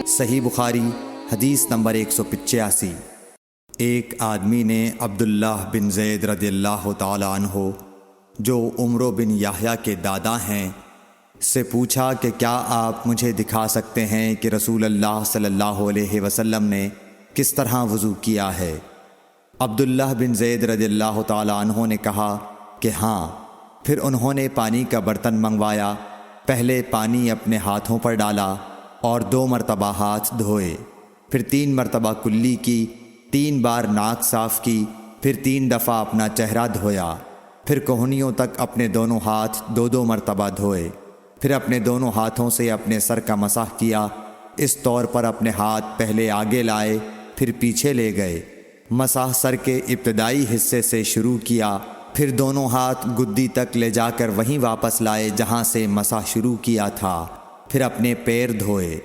صحیح بخاری حدیث نمبر 185۔ ایک آدمی نے عبداللہ بن زید رضی اللہ تعالی عنہ جو عمرو بن یحییٰ کے دادا ہیں سے پوچھا کہ کیا آپ مجھے دکھا سکتے ہیں کہ رسول اللہ صلی اللہ علیہ وسلم نے کس طرح وضو کیا ہے؟ عبداللہ بن زید رضی اللہ تعالی عنہ نے کہا کہ ہاں۔ پھر انہوں نے پانی کا برتن منگوایا، پہلے پانی اپنے ہاتھوں پر ڈالا اور 2 مرتبہ ہاتھ دھوئے، پھر 3 مرتبہ کلی کی، 3 بار ناک صاف کی، پھر 3 دفعہ اپنا چہرہ دھویا، پھر کہنیوں تک اپنے دونوں ہاتھ 2 مرتبہ دھوئے، پھر اپنے دونوں ہاتھوں سے اپنے سر کا مسح کیا، اس طور پر اپنے ہاتھ پہلے آگے لائے پھر پیچھے لے گئے، مسح سر کے ابتدائی حصے سے شروع کیا، پھر دونوں ہاتھ گدی تک لے جا کر وہیں واپس لائے جہاں سے مسح شروع کیا تھا، پھر اپنے پیر دھوئے۔